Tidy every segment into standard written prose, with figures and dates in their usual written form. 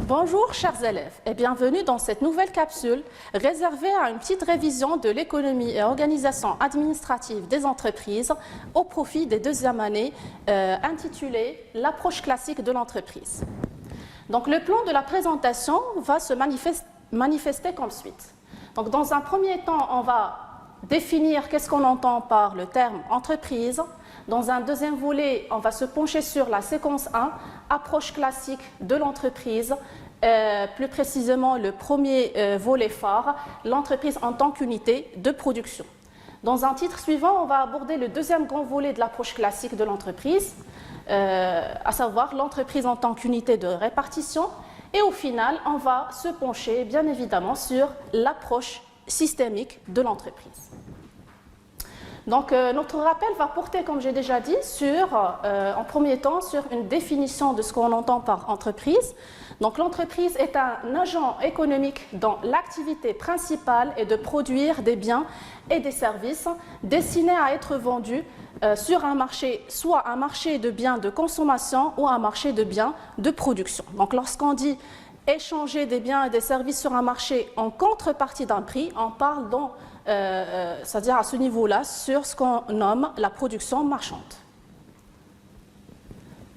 Bonjour chers élèves et bienvenue dans cette nouvelle capsule réservée à une petite révision de l'économie et organisation administrative des entreprises au profit des deuxièmes années intitulée « L'approche classique de l'entreprise ». Donc le plan de la présentation va se manifester comme suit. Donc dans un premier temps, on va définir qu'est-ce qu'on entend par le terme « entreprise ». Dans un deuxième volet, on va se pencher sur la séquence 1, approche classique de l'entreprise, plus précisément le premier volet phare, l'entreprise en tant qu'unité de production. Dans un titre suivant, on va aborder le deuxième grand volet de l'approche classique de l'entreprise, à savoir l'entreprise en tant qu'unité de répartition. Et au final, on va se pencher bien évidemment sur l'approche systémique de l'entreprise. Donc notre rappel va porter, comme j'ai déjà dit, en premier temps sur une définition de ce qu'on entend par entreprise. Donc l'entreprise est un agent économique dont l'activité principale est de produire des biens et des services destinés à être vendus sur un marché, soit un marché de biens de consommation ou un marché de biens de production. Donc lorsqu'on dit échanger des biens et des services sur un marché en contrepartie d'un prix, on parle donc c'est-à-dire à ce niveau-là, sur ce qu'on nomme la production marchande.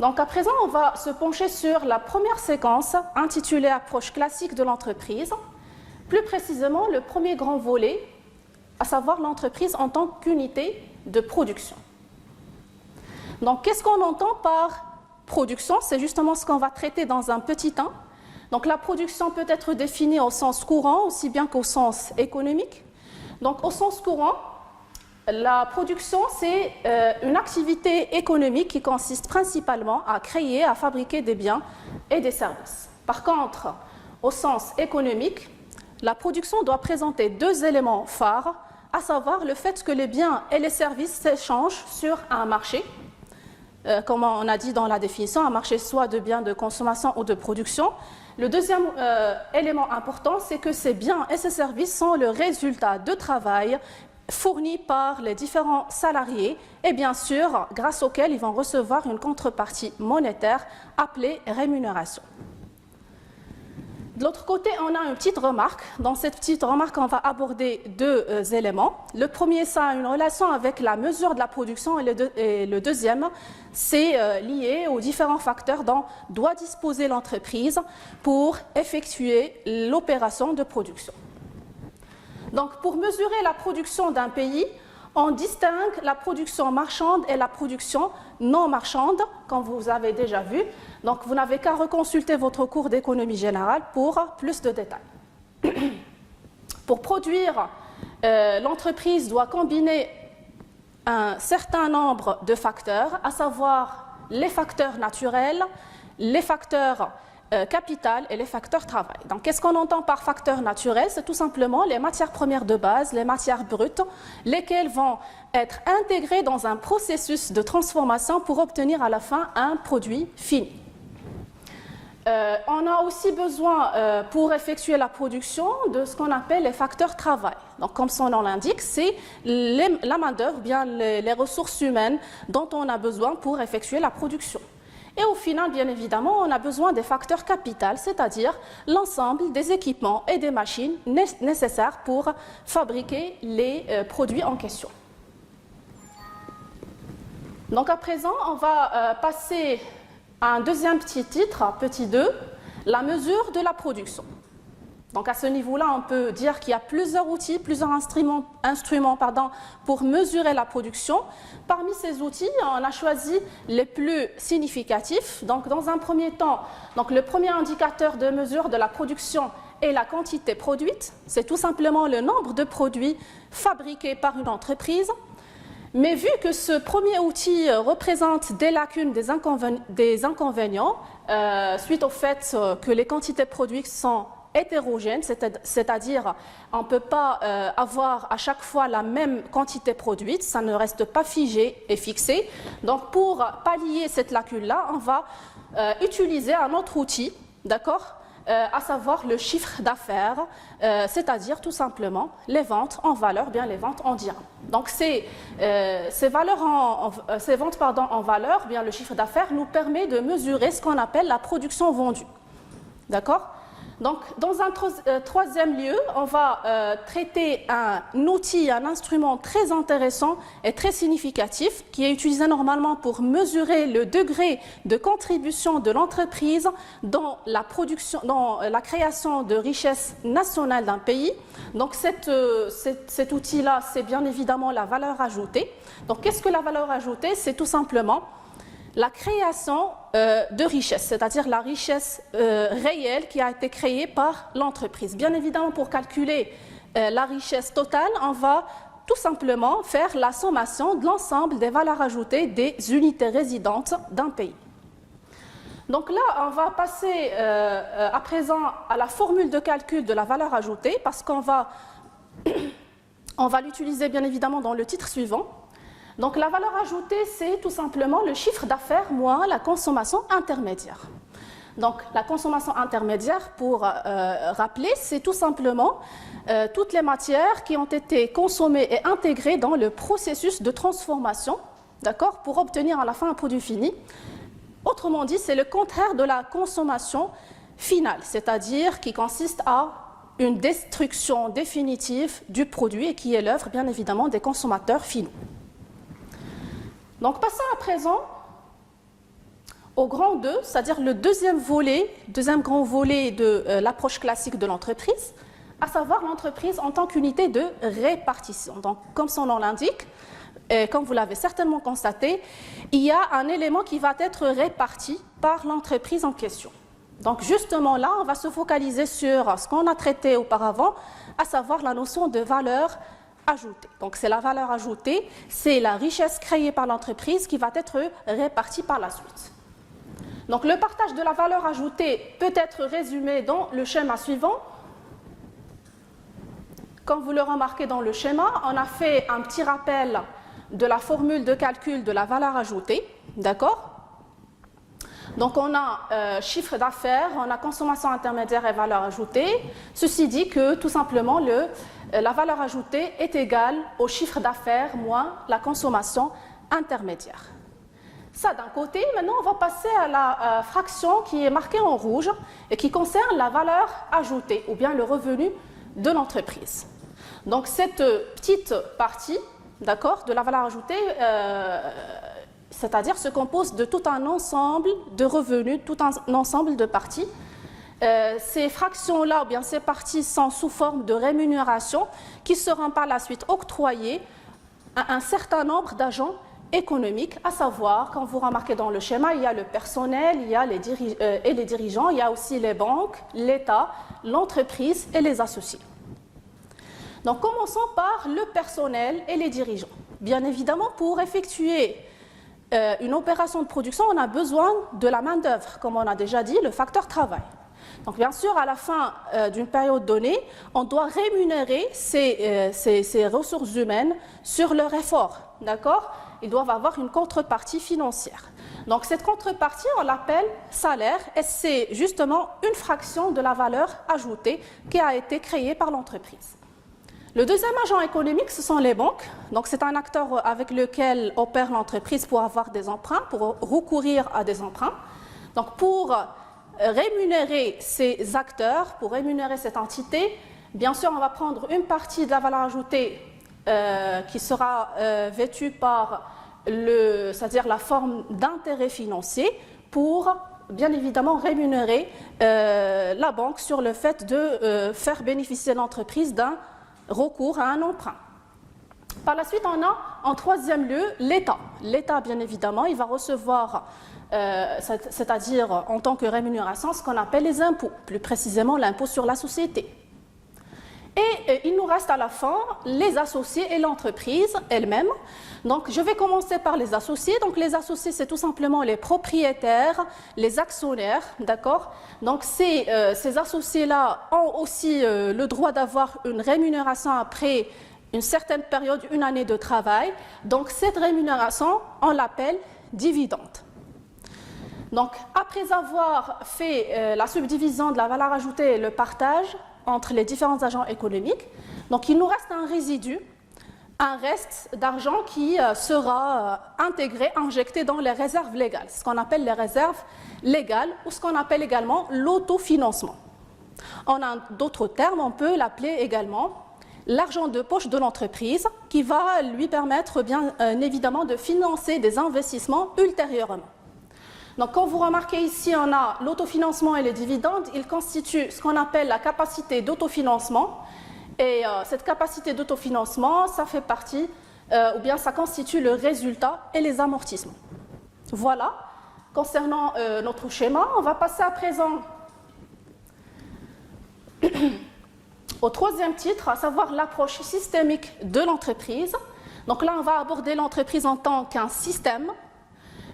Donc à présent, on va se pencher sur la première séquence intitulée « Approche classique de l'entreprise », plus précisément le premier grand volet, à savoir l'entreprise en tant qu'unité de production. Donc qu'est-ce qu'on entend par production? C'est justement ce qu'on va traiter dans un petit temps. Donc la production peut être définie au sens courant aussi bien qu'au sens économique. Donc, au sens courant, la production, c'est une activité économique qui consiste principalement à créer, à fabriquer des biens et des services. Par contre, au sens économique, la production doit présenter deux éléments phares, à savoir le fait que les biens et les services s'échangent sur un marché, comme on a dit dans la définition, un marché soit de biens de consommation ou de production. Le deuxième élément important, c'est que ces biens et ces services sont le résultat de travail fourni par les différents salariés et bien sûr, grâce auquel ils vont recevoir une contrepartie monétaire appelée rémunération. De l'autre côté, on a une petite remarque. Dans cette petite remarque, on va aborder deux éléments. Le premier, ça a une relation avec la mesure de la production et le deuxième, c'est lié aux différents facteurs dont doit disposer l'entreprise pour effectuer l'opération de production. Donc, pour mesurer la production d'un pays, on distingue la production marchande et la production non marchande, comme vous avez déjà vu. Donc, vous n'avez qu'à reconsulter votre cours d'économie générale pour plus de détails. Pour produire, l'entreprise doit combiner un certain nombre de facteurs, à savoir les facteurs naturels, les facteurs capital et les facteurs travail. Donc, qu'est-ce qu'on entend par facteurs naturels? C'est tout simplement les matières premières de base, les matières brutes, lesquelles vont être intégrées dans un processus de transformation pour obtenir à la fin un produit fini. On a aussi besoin, pour effectuer la production, de ce qu'on appelle les facteurs travail. Donc, comme son nom l'indique, c'est la main-d'œuvre, bien les ressources humaines dont on a besoin pour effectuer la production. Et au final, bien évidemment, on a besoin des facteurs capitaux, c'est-à-dire l'ensemble des équipements et des machines nécessaires pour fabriquer les produits en question. Donc à présent, on va passer à un deuxième petit titre, petit 2, la mesure de la production. Donc à ce niveau-là, on peut dire qu'il y a plusieurs outils, plusieurs instruments pour mesurer la production. Parmi ces outils, on a choisi les plus significatifs. Donc dans un premier temps, le premier indicateur de mesure de la production est la quantité produite. C'est tout simplement le nombre de produits fabriqués par une entreprise. Mais vu que ce premier outil représente des lacunes, des inconvénients, suite au fait que les quantités produites sont hétérogène, c'est-à-dire on ne peut pas avoir à chaque fois la même quantité produite, ça ne reste pas figé et fixé. Donc pour pallier cette lacune-là, on va utiliser un autre outil, d'accord, à savoir le chiffre d'affaires, c'est-à-dire tout simplement les ventes en valeur, bien les ventes en dirhams. Donc ces ventes en valeur, bien le chiffre d'affaires nous permet de mesurer ce qu'on appelle la production vendue. D'accord? Donc, dans un troisième lieu, on va traiter un outil, un instrument très intéressant et très significatif qui est utilisé normalement pour mesurer le degré de contribution de l'entreprise dans la production, dans la création de richesses nationales d'un pays. Donc, cet outil-là, c'est bien évidemment la valeur ajoutée. Donc, qu'est-ce que la valeur ajoutée? C'est tout simplement la création de richesse, c'est-à-dire la richesse réelle qui a été créée par l'entreprise. Bien évidemment, pour calculer la richesse totale, on va tout simplement faire la sommation de l'ensemble des valeurs ajoutées des unités résidentes d'un pays. Donc là, on va passer à présent à la formule de calcul de la valeur ajoutée, parce qu'on va, on va l'utiliser bien évidemment dans le titre suivant. Donc la valeur ajoutée, c'est tout simplement le chiffre d'affaires moins la consommation intermédiaire. Donc la consommation intermédiaire, pour rappeler, c'est tout simplement toutes les matières qui ont été consommées et intégrées dans le processus de transformation, d'accord, pour obtenir à la fin un produit fini. Autrement dit, c'est le contraire de la consommation finale, c'est-à-dire qui consiste à une destruction définitive du produit et qui est l'œuvre, bien évidemment, des consommateurs finaux. Donc, passons à présent au grand 2, c'est-à-dire le deuxième grand volet de l'approche classique de l'entreprise, à savoir l'entreprise en tant qu'unité de répartition. Donc, comme son nom l'indique, et comme vous l'avez certainement constaté, il y a un élément qui va être réparti par l'entreprise en question. Donc, justement là, on va se focaliser sur ce qu'on a traité auparavant, à savoir la notion de valeur ajoutée. Donc, c'est la valeur ajoutée, c'est la richesse créée par l'entreprise qui va être répartie par la suite. Donc, le partage de la valeur ajoutée peut être résumé dans le schéma suivant. Comme vous le remarquez dans le schéma, on a fait un petit rappel de la formule de calcul de la valeur ajoutée, d'accord? Donc, on a chiffre d'affaires, on a consommation intermédiaire et valeur ajoutée. Ceci dit que, tout simplement, la valeur ajoutée est égale au chiffre d'affaires moins la consommation intermédiaire. Ça d'un côté. Maintenant, on va passer à la fraction qui est marquée en rouge et qui concerne la valeur ajoutée ou bien le revenu de l'entreprise. Donc, cette petite partie, d'accord, de la valeur ajoutée, c'est-à-dire se compose de tout un ensemble de revenus, tout un ensemble de parties. Ces fractions-là, ou bien ces parties, sont sous forme de rémunération qui seront par la suite octroyées à un certain nombre d'agents économiques, à savoir, quand vous remarquez dans le schéma, il y a le personnel, il y a les dirigeants, il y a aussi les banques, l'État, l'entreprise et les associés. Donc, commençons par le personnel et les dirigeants. Bien évidemment, pour effectuer une opération de production, on a besoin de la main-d'œuvre, comme on a déjà dit, le facteur travail. Donc, bien sûr, à la fin d'une période donnée, on doit rémunérer ces ressources humaines sur leur effort, d'accord? Ils doivent avoir une contrepartie financière. Donc, cette contrepartie, on l'appelle salaire et c'est justement une fraction de la valeur ajoutée qui a été créée par l'entreprise. Le deuxième agent économique, ce sont les banques. Donc, c'est un acteur avec lequel opère l'entreprise pour avoir des emprunts, pour recourir à des emprunts. Donc, pour rémunérer ces acteurs, pour rémunérer cette entité, bien sûr, on va prendre une partie de la valeur ajoutée qui sera vêtue par c'est-à-dire la forme d'intérêt financier pour, bien évidemment, rémunérer la banque sur le fait de faire bénéficier l'entreprise d'un recours à un emprunt. Par la suite, on a en troisième lieu l'État. L'État, bien évidemment, il va recevoir, c'est-à-dire en tant que rémunération, ce qu'on appelle les impôts, plus précisément l'impôt sur la société. Et il nous reste à la fin les associés et l'entreprise elle-même. Donc, je vais commencer par les associés. Donc, les associés, c'est tout simplement les propriétaires, les actionnaires, d'accord? Donc, ces associés-là ont aussi le droit d'avoir une rémunération après une certaine période, une année de travail. Donc, cette rémunération, on l'appelle dividende. Donc, après avoir fait la subdivision de la valeur ajoutée et le partage entre les différents agents économiques, donc il nous reste un résidu un reste d'argent qui sera intégré, injecté dans les réserves légales, ce qu'on appelle les réserves légales ou ce qu'on appelle également l'autofinancement. En d'autres termes, on peut l'appeler également l'argent de poche de l'entreprise qui va lui permettre bien évidemment de financer des investissements ultérieurement. Donc, quand vous remarquez ici, on a l'autofinancement et les dividendes, ils constituent ce qu'on appelle la capacité d'autofinancement. Et cette capacité d'autofinancement, ça fait partie, ou bien ça constitue le résultat et les amortissements. Voilà, concernant notre schéma, on va passer à présent au troisième titre, à savoir l'approche systémique de l'entreprise. Donc là, on va aborder l'entreprise en tant qu'un système.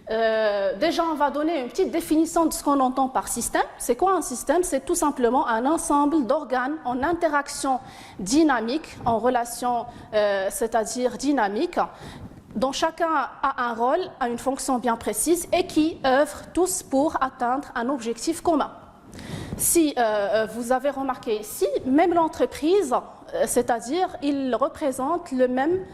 Déjà, on va donner une petite définition de ce qu'on entend par système. C'est quoi un système? C'est tout simplement un ensemble d'organes en interaction dynamique, en relation, c'est-à-dire dynamique, dont chacun a un rôle, a une fonction bien précise et qui œuvrent tous pour atteindre un objectif commun. Si vous avez remarqué ici, même l'entreprise, c'est-à-dire, il représente le même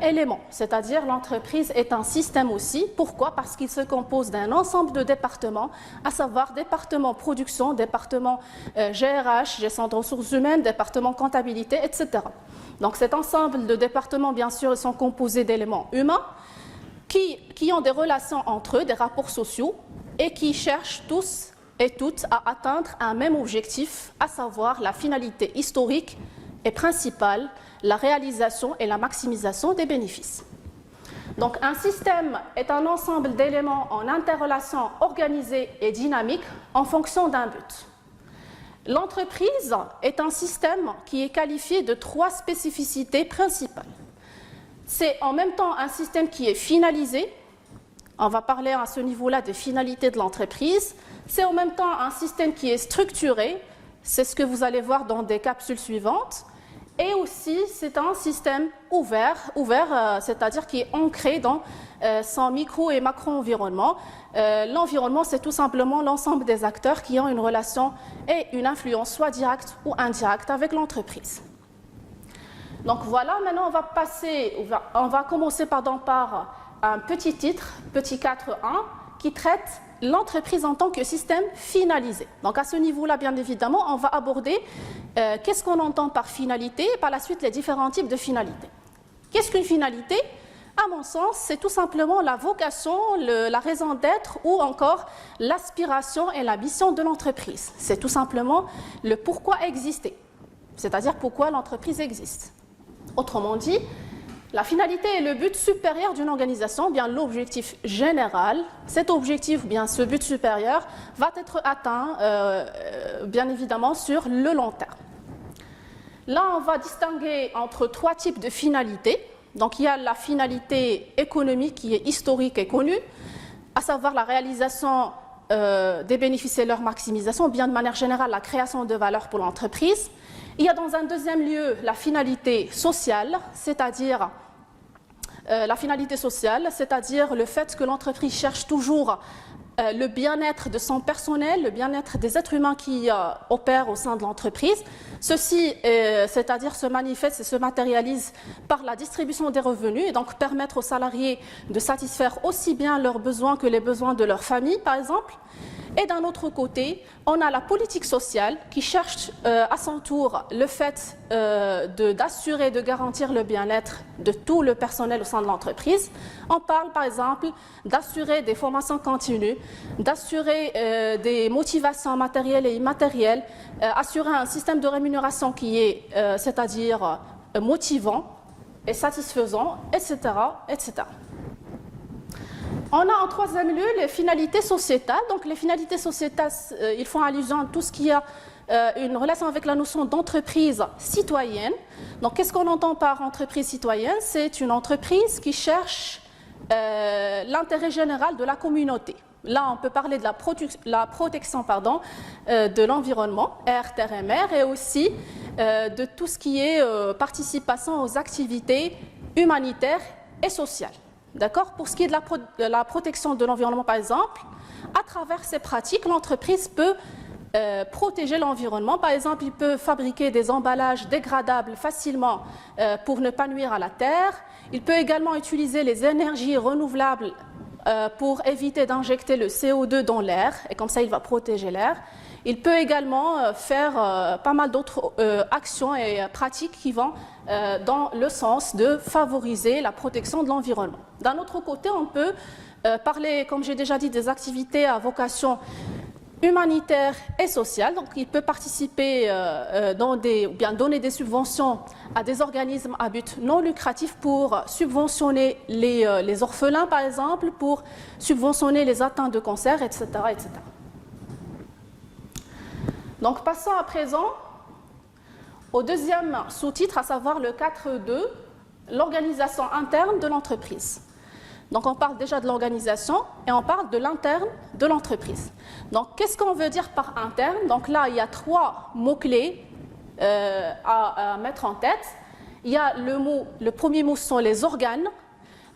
élément, c'est-à-dire l'entreprise est un système aussi. Pourquoi? Parce qu'il se compose d'un ensemble de départements, à savoir département production, département GRH, gestion de ressources humaines, département comptabilité, etc. Donc cet ensemble de départements, bien sûr, ils sont composés d'éléments humains qui ont des relations entre eux, des rapports sociaux, et qui cherchent tous et toutes à atteindre un même objectif, à savoir la finalité historique et principale, la réalisation et la maximisation des bénéfices. Donc un système est un ensemble d'éléments en interrelation organisés et dynamiques en fonction d'un but. L'entreprise est un système qui est qualifié de 3 spécificités principales. C'est en même temps un système qui est finalisé, on va parler à ce niveau-là des finalités de l'entreprise, c'est en même temps un système qui est structuré, c'est ce que vous allez voir dans des capsules suivantes, et aussi, c'est un système ouvert, c'est-à-dire qui est ancré dans son micro- et macro-environnement. L'environnement, c'est tout simplement l'ensemble des acteurs qui ont une relation et une influence, soit directe ou indirecte, avec l'entreprise. Donc voilà, maintenant on va commencer par un petit titre, petit 4.1, qui traite l'entreprise en tant que système finalisé. Donc à ce niveau-là, bien évidemment, on va aborder qu'est-ce qu'on entend par finalité et par la suite les différents types de finalités. Qu'est-ce qu'une finalité? À mon sens, c'est tout simplement la vocation, la raison d'être ou encore l'aspiration et la mission de l'entreprise. C'est tout simplement le pourquoi exister, c'est-à-dire pourquoi l'entreprise existe. Autrement dit, la finalité est le but supérieur d'une organisation, bien l'objectif général. Cet objectif, bien ce but supérieur, va être atteint, bien évidemment, sur le long terme. Là, on va distinguer entre 3 types de finalités. Donc, il y a la finalité économique qui est historique et connue, à savoir la réalisation des bénéfices et leur maximisation, bien de manière générale la création de valeur pour l'entreprise. Il y a dans un deuxième lieu la finalité sociale, c'est-à-dire le fait que l'entreprise cherche toujours le bien-être de son personnel, le bien-être des êtres humains qui opèrent au sein de l'entreprise. Ceci, c'est-à-dire se manifeste et se matérialise par la distribution des revenus et donc permettre aux salariés de satisfaire aussi bien leurs besoins que les besoins de leur famille, par exemple. Et d'un autre côté, on a la politique sociale qui cherche à son tour le fait d'assurer, de garantir le bien-être de tout le personnel au sein de l'entreprise. On parle par exemple d'assurer des formations continues, d'assurer des motivations matérielles et immatérielles, assurer un système de rémunération qui est, c'est-à-dire motivant et satisfaisant, etc., etc. On a en troisième lieu les finalités sociétales. Donc les finalités sociétales, ils font allusion à tout ce qui a une relation avec la notion d'entreprise citoyenne. Donc qu'est-ce qu'on entend par entreprise citoyenne? C'est une entreprise qui cherche l'intérêt général de la communauté. Là, on peut parler de la protection de l'environnement, RTRMR, et aussi de tout ce qui est participation aux activités humanitaires et sociales. D'accord? Pour ce qui est de la protection de l'environnement, par exemple, à travers ces pratiques, l'entreprise peut protéger l'environnement. Par exemple, il peut fabriquer des emballages dégradables facilement pour ne pas nuire à la terre. Il peut également utiliser les énergies renouvelables pour éviter d'injecter le CO2 dans l'air, et comme ça il va protéger l'air. Il peut également faire pas mal d'autres actions et pratiques qui vont dans le sens de favoriser la protection de l'environnement. D'un autre côté, on peut parler, comme j'ai déjà dit, des activités à vocation humanitaire et sociale. Donc, il peut participer ou bien donner des subventions à des organismes à but non lucratif pour subventionner les orphelins, par exemple, pour subventionner les atteints de cancer, etc., etc. Donc, passons à présent au deuxième sous-titre, à savoir le 4.2, l'organisation interne de l'entreprise. Donc, on parle déjà de l'organisation et on parle de l'interne de l'entreprise. Donc, qu'est-ce qu'on veut dire par interne? Donc là, il y a 3 mots-clés à mettre en tête. Il y a le premier mot, ce sont les organes.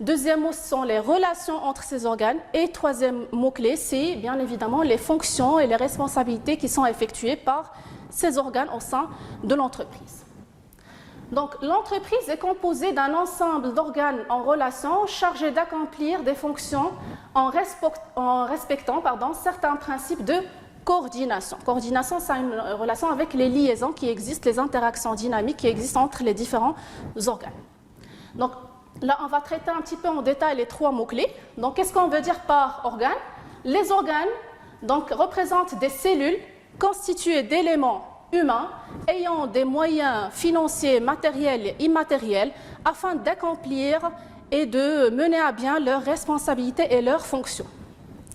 Deuxième mot, ce sont les relations entre ces organes. Et troisième mot-clé, c'est bien évidemment les fonctions et les responsabilités qui sont effectuées par ces organes au sein de l'entreprise. Donc, l'entreprise est composée d'un ensemble d'organes en relation chargés d'accomplir des fonctions en respectant certains principes de coordination. Coordination, ça a une relation avec les liaisons qui existent, les interactions dynamiques qui existent entre les différents organes. Donc, là, on va traiter un petit peu en détail les 3 mots-clés. Donc, qu'est-ce qu'on veut dire par organe? Les organes donc, représentent des cellules constituées d'éléments humains ayant des moyens financiers, matériels et immatériels afin d'accomplir et de mener à bien leurs responsabilités et leurs fonctions.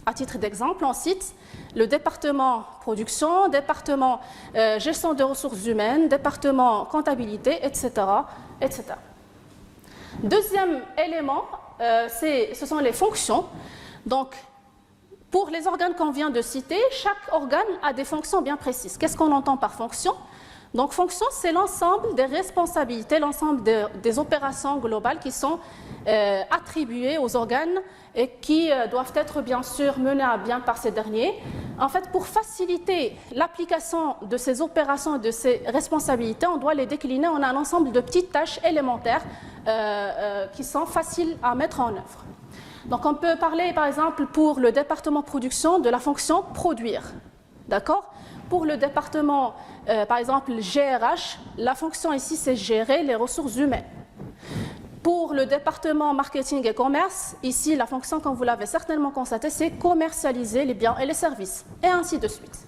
À titre d'exemple, on cite le département production, département gestion des ressources humaines, département comptabilité, etc., etc. Deuxième élément, ce sont les fonctions. Donc, pour les organes qu'on vient de citer, chaque organe a des fonctions bien précises. Qu'est-ce qu'on entend par fonction? Donc, fonction, c'est l'ensemble des responsabilités, l'ensemble des opérations globales qui sont attribuées aux organes et qui doivent être bien sûr menées à bien par ces derniers. En fait, pour faciliter l'application de ces opérations, de ces responsabilités, on doit les décliner en un ensemble de petites tâches élémentaires qui sont faciles à mettre en œuvre. Donc, on peut parler, par exemple, pour le département production, de la fonction produire. D'accord? Pour le département, par exemple, GRH, la fonction ici, c'est gérer les ressources humaines. Pour le département marketing et commerce, ici, la fonction, comme vous l'avez certainement constaté, c'est commercialiser les biens et les services, et ainsi de suite.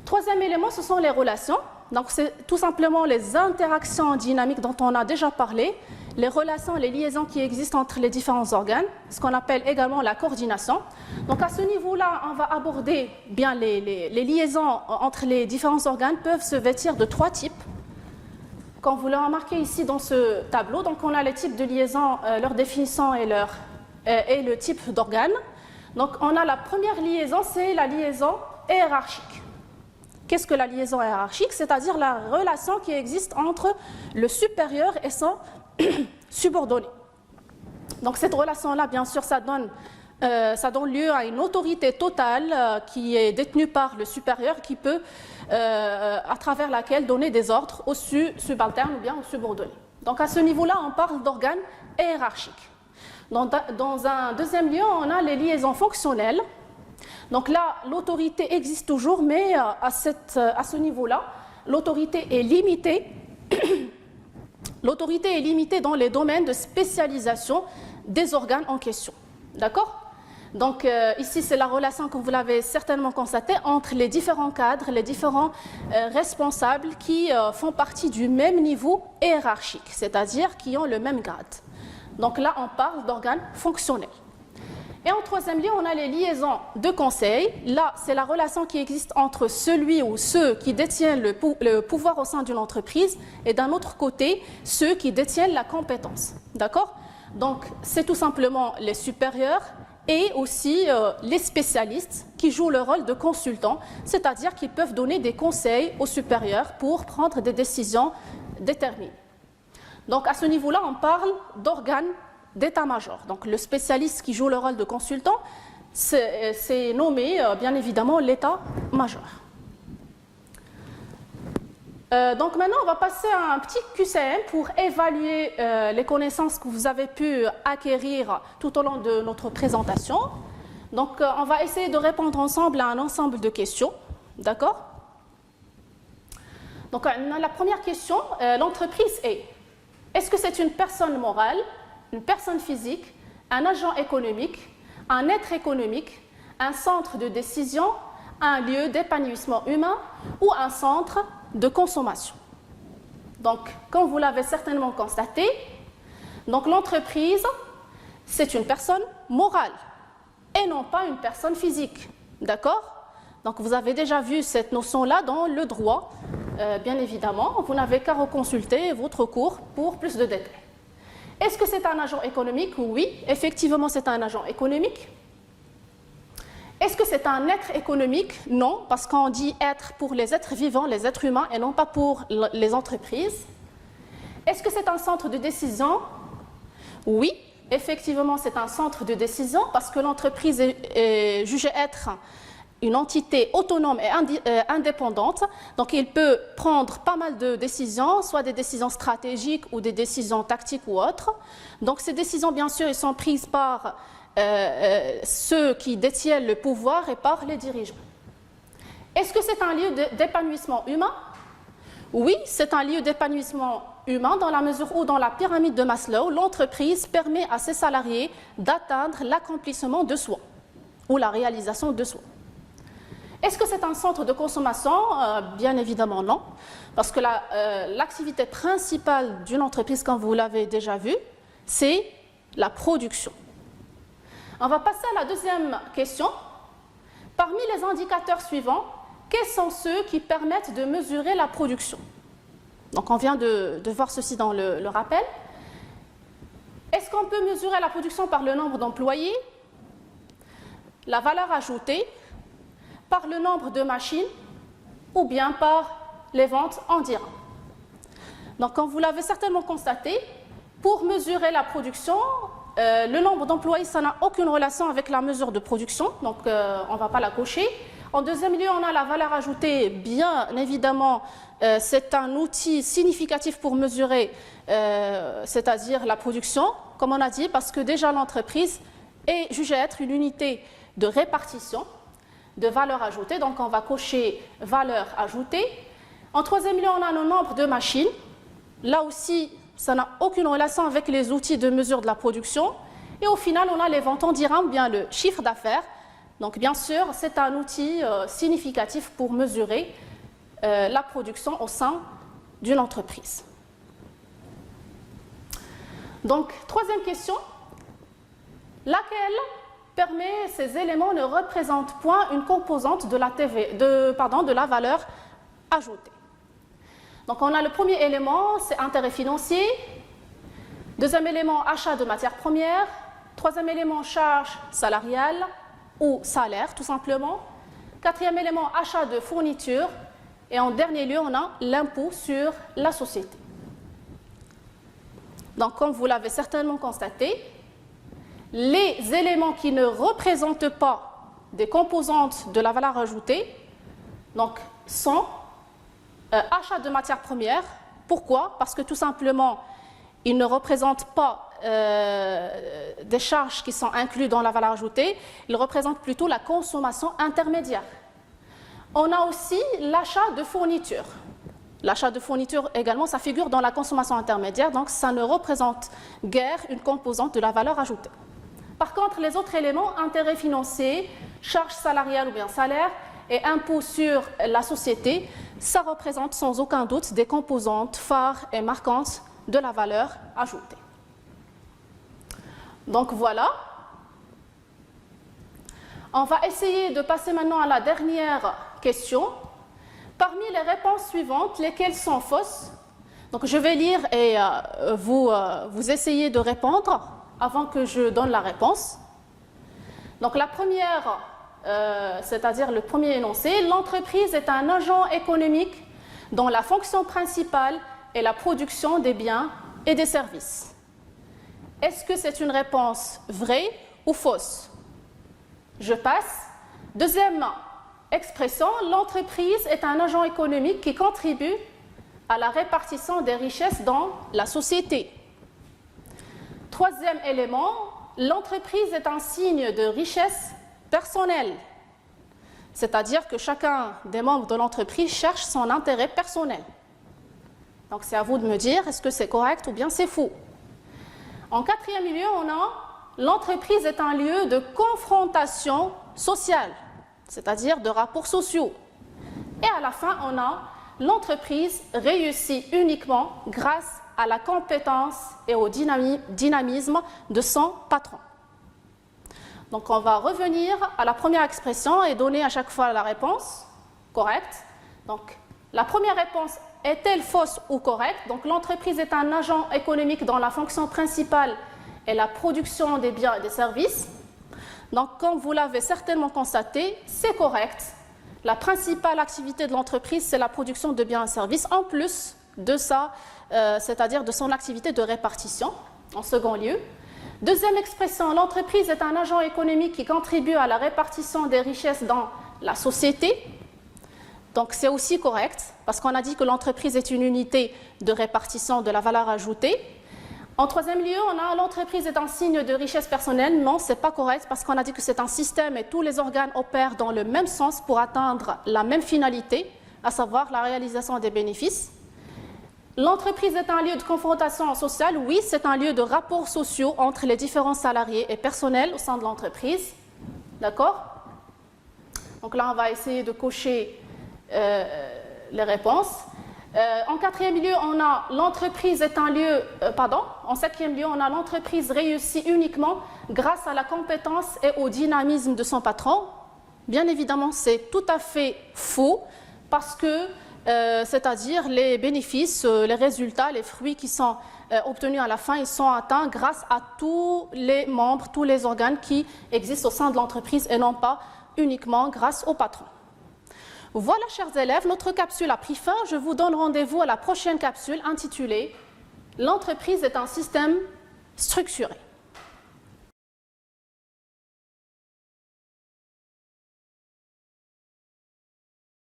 Troisième élément, ce sont les relations. Donc, c'est tout simplement les interactions dynamiques dont on a déjà parlé, les relations, les liaisons qui existent entre les différents organes, ce qu'on appelle également la coordination. Donc, à ce niveau-là, on va aborder bien les liaisons entre les différents organes peuvent se vêtir de 3 types. Comme vous le remarquez ici dans ce tableau, donc on a les types de liaisons, leur définition et le type d'organe. Donc, on a la première liaison, c'est la liaison hiérarchique. Qu'est-ce que la liaison hiérarchique? C'est-à-dire la relation qui existe entre le supérieur et son subordonné. Donc cette relation-là, bien sûr, ça donne lieu à une autorité totale qui est détenue par le supérieur qui peut, à travers laquelle donner des ordres aux subalternes ou bien aux subordonnés. Donc à ce niveau-là, on parle d'organes hiérarchiques. Dans un deuxième lieu, on a les liaisons fonctionnelles. Donc là, l'autorité existe toujours, mais à ce niveau-là, l'autorité est limitée. L'autorité est limitée dans les domaines de spécialisation des organes en question. D'accord? Donc ici, c'est la relation, comme vous l'avez certainement constaté, entre les différents cadres, les différents responsables qui font partie du même niveau hiérarchique, c'est-à-dire qui ont le même grade. Donc là, on parle d'organes fonctionnels. Et en troisième lieu, on a les liaisons de conseil. Là, c'est la relation qui existe entre celui ou ceux qui détiennent le pouvoir au sein d'une entreprise et d'un autre côté, ceux qui détiennent la compétence. D'accord? Donc, c'est tout simplement les supérieurs et aussi les spécialistes qui jouent le rôle de consultants, c'est-à-dire qu'ils peuvent donner des conseils aux supérieurs pour prendre des décisions déterminées. Donc, à ce niveau-là, on parle d'organes d'état-major. Donc, le spécialiste qui joue le rôle de consultant, c'est nommé, bien évidemment, l'état-major. Donc maintenant, on va passer à un petit QCM pour évaluer les connaissances que vous avez pu acquérir tout au long de notre présentation. Donc on va essayer de répondre ensemble à un ensemble de questions, d'accord? Donc la première question, l'entreprise est-ce que c'est une personne morale, une personne physique, un agent économique, un être économique, un centre de décision, un lieu d'épanouissement humain ou un centre de consommation? Donc, comme vous l'avez certainement constaté, donc l'entreprise, c'est une personne morale et non pas une personne physique, d'accord? Donc, vous avez déjà vu cette notion-là dans le droit, bien évidemment. Vous n'avez qu'à reconsulter votre cours pour plus de détails. Est-ce que c'est un agent économique? Oui, effectivement, c'est un agent économique. Est-ce que c'est un être économique? Non, parce qu'on dit être pour les êtres vivants, les êtres humains, et non pas pour les entreprises. Est-ce que c'est un centre de décision? Oui, effectivement, c'est un centre de décision parce que l'entreprise est jugée être une entité autonome et indépendante. Donc, il peut prendre pas mal de décisions, soit des décisions stratégiques ou des décisions tactiques ou autres. Donc, ces décisions, bien sûr, elles sont prises par ceux qui détiennent le pouvoir et par les dirigeants. Est-ce que c'est un lieu d'épanouissement humain? Oui, c'est un lieu d'épanouissement humain dans la mesure où, dans la pyramide de Maslow, l'entreprise permet à ses salariés d'atteindre l'accomplissement de soi ou la réalisation de soi. Est-ce que c'est un centre de consommation? Bien évidemment non, parce que l'activité principale d'une entreprise, comme vous l'avez déjà vu, c'est la production. On va passer à la deuxième question. Parmi les indicateurs suivants, quels sont ceux qui permettent de mesurer la production? Donc on vient de voir ceci dans le rappel. Est-ce qu'on peut mesurer la production par le nombre d'employés, la valeur ajoutée, par le nombre de machines ou bien par les ventes en dirhams? Donc comme vous l'avez certainement constaté, pour mesurer la production, le nombre d'employés, ça n'a aucune relation avec la mesure de production, donc on ne va pas la cocher. En deuxième lieu, on a la valeur ajoutée. Bien évidemment, c'est un outil significatif pour mesurer, c'est-à-dire la production, comme on a dit, parce que déjà l'entreprise est jugée être une unité de répartition de valeur ajoutée, donc on va cocher valeur ajoutée. En troisième lieu, on a le nombre de machines. Là aussi, ça n'a aucune relation avec les outils de mesure de la production. Et au final, on a les ventes en dirhams, bien le chiffre d'affaires. Donc bien sûr, c'est un outil significatif pour mesurer la production au sein d'une entreprise. Donc, troisième question. Laquelle permet ces éléments ne représentent point une composante de la valeur ajoutée? Donc on a le premier élément, c'est intérêt financier. Deuxième élément, achat de matières premières. Troisième élément, charge salariale ou salaire, tout simplement. Quatrième élément, achat de fournitures. Et en dernier lieu, on a l'impôt sur la société. Donc, comme vous l'avez certainement constaté, les éléments qui ne représentent pas des composantes de la valeur ajoutée donc, sont achat de matières premières. Pourquoi? Parce que tout simplement, ils ne représentent pas des charges qui sont incluses dans la valeur ajoutée, ils représentent plutôt la consommation intermédiaire. On a aussi l'achat de fournitures. L'achat de fournitures également, ça figure dans la consommation intermédiaire, donc ça ne représente guère une composante de la valeur ajoutée. Par contre, les autres éléments, intérêt financier, charge salariale ou bien salaire et impôt sur la société, ça représente sans aucun doute des composantes phares et marquantes de la valeur ajoutée. Donc voilà. On va essayer de passer maintenant à la dernière question. Parmi les réponses suivantes, lesquelles sont fausses? Donc je vais lire et vous essayez de répondre avant que je donne la réponse. Donc la première, c'est-à-dire le premier énoncé, l'entreprise est un agent économique dont la fonction principale est la production des biens et des services. Est-ce que c'est une réponse vraie ou fausse? Je passe. Deuxième expression, l'entreprise est un agent économique qui contribue à la répartition des richesses dans la société. Troisième élément, l'entreprise est un signe de richesse personnelle. C'est-à-dire que chacun des membres de l'entreprise cherche son intérêt personnel. Donc c'est à vous de me dire, est-ce que c'est correct ou bien c'est faux? En quatrième lieu, on a l'entreprise est un lieu de confrontation sociale, c'est-à-dire de rapports sociaux. Et à la fin, on a l'entreprise réussit uniquement grâce à la compétence et au dynamisme de son patron. Donc on va revenir à la première expression et donner à chaque fois la réponse correcte. Donc la première réponse est-elle fausse ou correcte? Donc l'entreprise est un agent économique dont la fonction principale est la production des biens et des services. Donc comme vous l'avez certainement constaté, c'est correct. La principale activité de l'entreprise, c'est la production de biens et services, en plus de ça, c'est-à-dire de son activité de répartition, en second lieu. Deuxième expression, l'entreprise est un agent économique qui contribue à la répartition des richesses dans la société. Donc c'est aussi correct, parce qu'on a dit que l'entreprise est une unité de répartition de la valeur ajoutée. En troisième lieu, on a l'entreprise est un signe de richesse personnelle. Non, ce n'est pas correct, parce qu'on a dit que c'est un système et tous les organes opèrent dans le même sens pour atteindre la même finalité, à savoir la réalisation des bénéfices. L'entreprise est un lieu de confrontation sociale. Oui, c'est un lieu de rapports sociaux entre les différents salariés et personnels au sein de l'entreprise. D'accord? Donc là, on va essayer de cocher les réponses. En quatrième lieu, on a l'entreprise est un lieu, en cinquième lieu, on a l'entreprise réussit uniquement grâce à la compétence et au dynamisme de son patron. Bien évidemment, c'est tout à fait faux, parce que c'est-à-dire les bénéfices, les résultats, les fruits qui sont obtenus à la fin, ils sont atteints grâce à tous les membres, tous les organes qui existent au sein de l'entreprise et non pas uniquement grâce au patron. Voilà, chers élèves, notre capsule a pris fin. Je vous donne rendez-vous à la prochaine capsule intitulée « L'entreprise est un système structuré ».